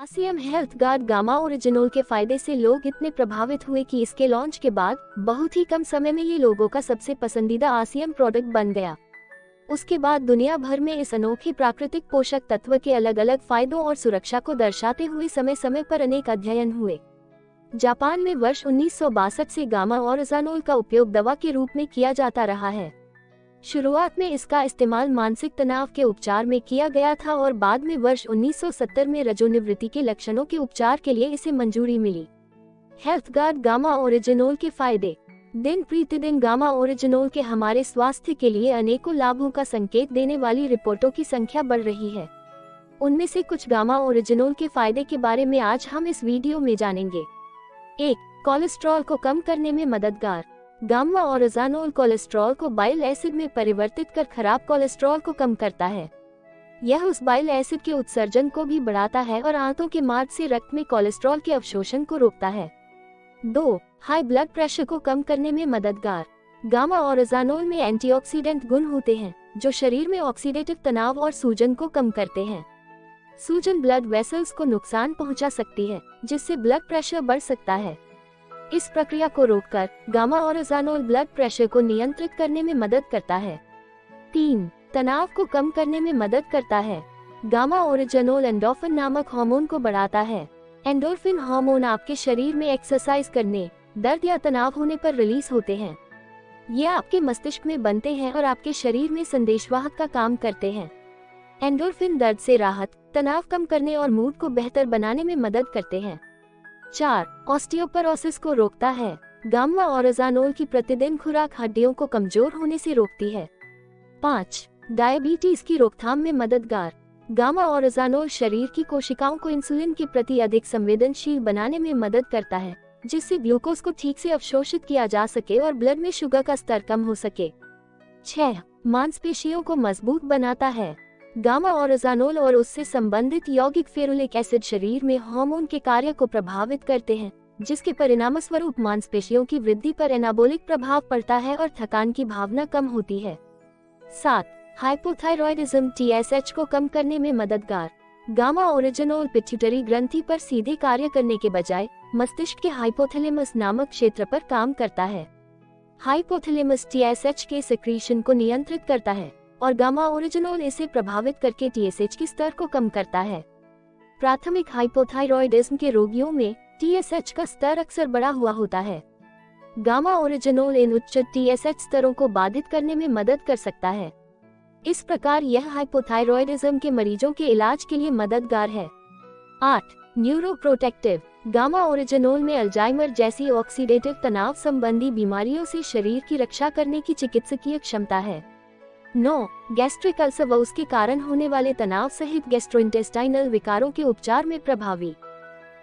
आसियम health guard gamma ओरिजिनोल के फायदे से लोग इतने प्रभावित हुए कि इसके लॉन्च के बाद बहुत ही कम समय में ये लोगों का सबसे पसंदीदा आसियम प्रोडक्ट बन गया। उसके बाद दुनिया भर में इस अनोखे प्राकृतिक पोषक तत्व के अलग अलग फायदों और सुरक्षा को दर्शाते हुए समय समय पर अनेक अध्ययन हुए। जापान में वर्ष 1962 से गामा ओरिजिनोल का उपयोग दवा के रूप में किया जाता रहा है। शुरुआत में इसका इस्तेमाल मानसिक तनाव के उपचार में किया गया था और बाद में वर्ष 1970 में रजोनिवृत्ति के लक्षणों के उपचार के लिए इसे मंजूरी मिली। हेल्थ गार्ड गामा ओरिजिनोल के फायदे। दिन प्रतिदिन गामा ओरिजिनोल के हमारे स्वास्थ्य के लिए अनेकों लाभों का संकेत देने वाली रिपोर्टों की संख्या बढ़ रही है। उनमें से कुछ गामा ओरिजिनोल के फायदे के बारे में आज हम इस वीडियो में जानेंगे। 1. कोलेस्ट्रॉल को कम करने में मददगार। गामा ओरिजिनोल कोलेस्ट्रॉल को बाइल एसिड में परिवर्तित कर खराब कोलेस्ट्रॉल को कम करता है। यह उस बाइल एसिड के उत्सर्जन को भी बढ़ाता है और आंतों के मार्ग से रक्त में कोलेस्ट्रॉल के अवशोषण को रोकता है। 2. हाई ब्लड प्रेशर को कम करने में मददगार। गामा ओरिजिनोल में एंटीऑक्सीडेंट गुण होते हैं जो शरीर में ऑक्सीडेटिव तनाव और सूजन को कम करते हैं। सूजन ब्लड वेसल्स को नुकसान पहुंचा सकती है जिससे ब्लड प्रेशर बढ़ सकता है। इस प्रक्रिया को रोककर गामा ओरिजिनोल ब्लड प्रेशर को नियंत्रित करने में मदद करता है। 3. तनाव को कम करने में मदद करता है। गामा ओरिजिनोल एंडोर्फिन नामक हार्मोन को बढ़ाता है। एंडोर्फिन हार्मोन आपके शरीर में एक्सरसाइज करने, दर्द या तनाव होने पर रिलीज होते हैं। ये आपके मस्तिष्क में बनते हैं और आपके शरीर में संदेशवाहक का काम करते हैं। एंडोर्फिन दर्द से राहत, तनाव कम करने और मूड को बेहतर बनाने में मदद करते हैं। 4. ऑस्टियोपोरोसिस को रोकता है। गामा ओरिजिनोल की प्रतिदिन खुराक हड्डियों को कमजोर होने से रोकती है। 5. डायबिटीज की रोकथाम में मददगार। गामा ओरिजिनोल शरीर की कोशिकाओं को इंसुलिन के प्रति अधिक संवेदनशील बनाने में मदद करता है जिससे ग्लूकोज को ठीक से अवशोषित किया जा सके और ब्लड में शुगर का स्तर कम हो सके। 6. मांसपेशियों को मजबूत बनाता है। गामा ओरिजिनोल और उससे संबंधित यौगिक फेरुलिक एसिड शरीर में हार्मोन के कार्य को प्रभावित करते हैं जिसके परिणामस्वरूप मांसपेशियों की वृद्धि पर एनाबोलिक प्रभाव पड़ता है और थकान की भावना कम होती है। 7. हाइपोथायरॉयडिज्म TSH को कम करने में मददगार। गामा ओरिजिनोल पिट्यूटरी ग्रंथि पर सीधे कार्य करने के बजाय मस्तिष्क के हाइपोथैलेमस नामक क्षेत्र पर काम करता है। हाइपोथैलेमस TSH के सेक्रीशन को नियंत्रित करता है और गामा ओरिजिनोल इसे प्रभावित करके TSH के स्तर को कम करता है। प्राथमिक हाइपोथायरॉयडिज्म के रोगियों में TSH का स्तर अक्सर बढ़ा हुआ होता है। गामा ओरिजिनोल इन उच्च TSH स्तरों को बाधित करने में मदद कर सकता है। इस प्रकार यह हाइपोथायरॉयडिज्म के मरीजों के इलाज के लिए मददगार है। 8. न्यूरोप्रोटेक्टिव। गामा ओरिजिनोल में अल्जाइमर जैसी ऑक्सीडेटिव तनाव संबंधी बीमारियों से शरीर की रक्षा करने की चिकित्सकीय क्षमता है। 9. गैस्ट्रिक अल्सर व उसके कारण होने वाले तनाव सहित गैस्ट्रोइंटेस्टाइनल विकारों के उपचार में प्रभावी।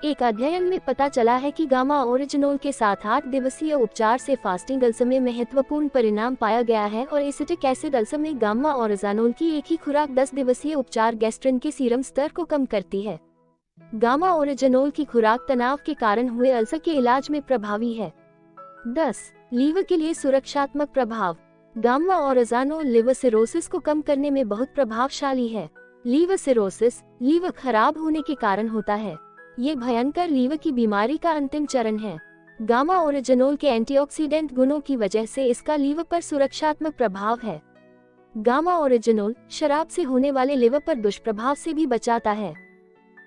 एक अध्ययन में पता चला है कि गामा ओरिजिनोल के साथ 8 दिवसीय उपचार से फास्टिंग अल्सर में महत्वपूर्ण परिणाम पाया गया है और एसिटिक एसिड अल्सर में गामा ओरिजिनोल की एक ही खुराक 10 दिवसीय उपचार गैस्ट्रिन के सीरम स्तर को कम करती है। गामा ओरिजिनोल की खुराक तनाव के कारण हुए अल्सर के इलाज में प्रभावी है। 10. लीवर के लिए सुरक्षात्मक प्रभाव। गामा ओरिजिनोल लिवर सिरोसिस को कम करने में बहुत प्रभावशाली है। लीवर सिरोसिस लीवर खराब होने के कारण होता है। ये भयंकर लीवर की बीमारी का अंतिम चरण है। गामा ओरिजिनोल के एंटीऑक्सीडेंट गुणों की वजह से इसका लीवर पर सुरक्षात्मक प्रभाव है। गामा ओरिजिनोल शराब से होने वाले लिवर पर दुष्प्रभाव से भी बचाता है।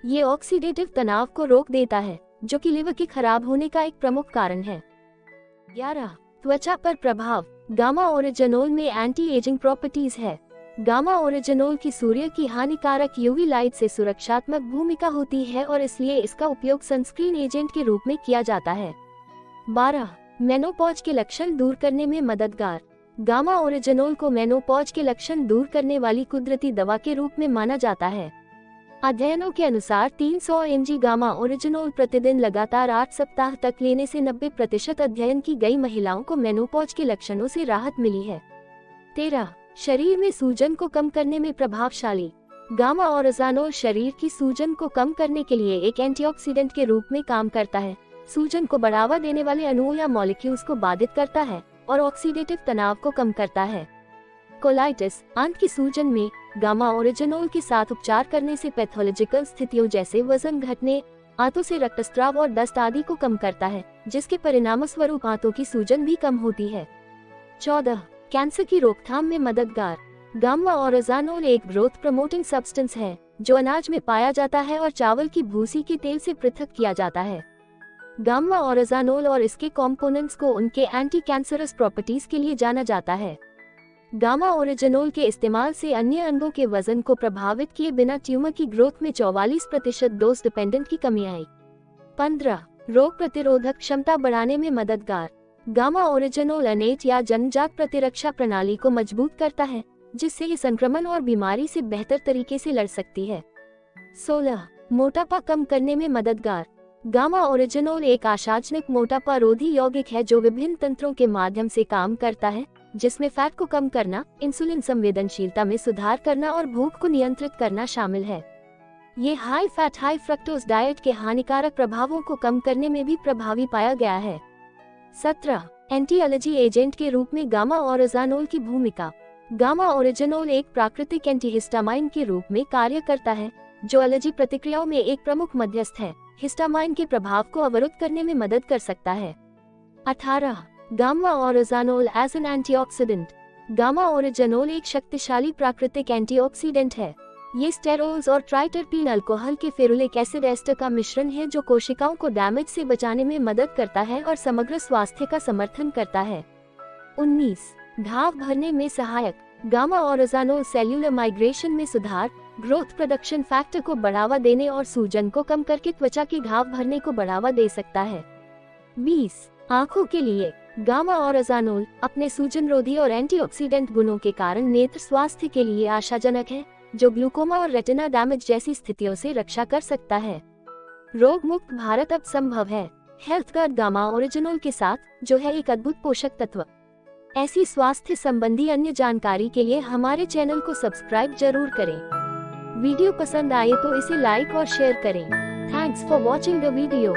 ये ऑक्सीडेटिव तनाव को रोक देता है जो कि लिवर के खराब होने का एक प्रमुख कारण है। 11. त्वचा पर प्रभाव। गामा ओरिजिनोल में एंटी एजिंग प्रॉपर्टीज है। गामा ओरिजिनोल की सूर्य की हानिकारक यूवी लाइट से सुरक्षात्मक भूमिका होती है और इसलिए इसका उपयोग सनस्क्रीन एजेंट के रूप में किया जाता है। 12. मेनोपॉज के लक्षण दूर करने में मददगार। गामा ओरिजिनोल को मेनोपॉज के लक्षण दूर करने वाली कुदरती दवा के रूप में माना जाता है। अध्ययनों के अनुसार 300 mg गामा ओरिजिनोल प्रतिदिन लगातार 8 सप्ताह तक लेने से 90% अध्ययन की गई महिलाओं को मेनोपॉज के लक्षणों से राहत मिली है। 13. शरीर में सूजन को कम करने में प्रभावशाली। गामा ओरिजिनोल शरीर की सूजन को कम करने के लिए एक एंटीऑक्सीडेंट के रूप में काम करता है। सूजन को बढ़ावा देने वाले अणुओं या मॉलिक्यूल्स को बाधित करता है और ऑक्सीडेटिव तनाव को कम करता है। कोलाइटिस आंत की सूजन में गामा ओरिजिनोल के साथ उपचार करने से पैथोलॉजिकल स्थितियों जैसे वजन घटने, आंतों से रक्तस्राव और दस्त आदि को कम करता है, जिसके परिणामस्वरूप आंतों की सूजन भी कम होती है। 14. कैंसर की रोकथाम में मददगार। गामा ओरिजिनोल एक ग्रोथ प्रमोटिंग सब्सटेंस है जो अनाज में पाया जाता है और चावल की भूसी के तेल से पृथक किया जाता है। गामा ओरिजिनोल और इसके कंपोनेंट्स को उनके एंटी कैंसरस प्रॉपर्टीज के लिए जाना जाता है। गामा ओरिजिनोल के इस्तेमाल से अन्य अंगों के वजन को प्रभावित किए बिना ट्यूमर की ग्रोथ में 44% डोज डिपेंडेंट की कमी आई। 15. रोग प्रतिरोधक क्षमता बढ़ाने में मददगार। गामा ओरिजिनोल अनेट या जन्मजात प्रतिरक्षा प्रणाली को मजबूत करता है, जिससे ये संक्रमण और बीमारी से बेहतर तरीके से लड़ सकती है। 16. मोटापा कम करने में मददगार। गामा ओरिजिनोल एक आशाजनक मोटापा रोधी यौगिक है जो विभिन्न तंत्रों के माध्यम से काम करता है, जिसमें फैट को कम करना, इंसुलिन संवेदनशीलता में सुधार करना और भूख को नियंत्रित करना शामिल है। ये high fat high fructose diet के हानिकारक प्रभावों को कम करने में भी प्रभावी पाया गया है। 17. एंटी एलर्जी एजेंट के रूप में गामा ओरिजिनोल की भूमिका। गामा ओरिजिनोल एक प्राकृतिक एंटीहिस्टामाइन के रूप में कार्य करता है, जो एलर्जी प्रतिक्रियाओं में एक प्रमुख मध्यस्थ है। हिस्टामाइन के प्रभाव को अवरुद्ध करने में मदद कर सकता है। 18. Gamma oryzanol as an antioxidant. Gamma oryzanol एक शक्तिशाली प्राकृतिक एंटीऑक्सीडेंट है। ये स्टेरोल्स और ट्राइटरपीन अल्कोहल के फेरुलिक एसिड एस्टर का मिश्रण है जो कोशिकाओं को डैमेज से बचाने में मदद करता है और समग्र स्वास्थ्य का समर्थन करता है। 19. घाव भरने में सहायक। गामा ओरिजिनोल सेल्यूलर माइग्रेशन में सुधार, ग्रोथ प्रोडक्शन फैक्टर को बढ़ावा देने और सूजन को कम करके त्वचा के घाव भरने को बढ़ावा दे सकता है। 20. आंखों के लिए। गामा ओरिजिनोल अपने सूजनरोधी और एंटीऑक्सीडेंट गुणों के कारण नेत्र स्वास्थ्य के लिए आशाजनक है, जो ग्लूकोमा और रेटिना डैमेज जैसी स्थितियों से रक्षा कर सकता है। रोग मुक्त भारत अब संभव है। हेल्थ कार्ड गामा ओरिजिनोल के साथ, जो है एक अद्भुत पोषक तत्व। ऐसी स्वास्थ्य संबंधी अन्य जानकारी के लिए हमारे चैनल को सब्सक्राइब जरूर करें। वीडियो पसंद आए तो इसे लाइक और शेयर करें। Thanks for watching the video.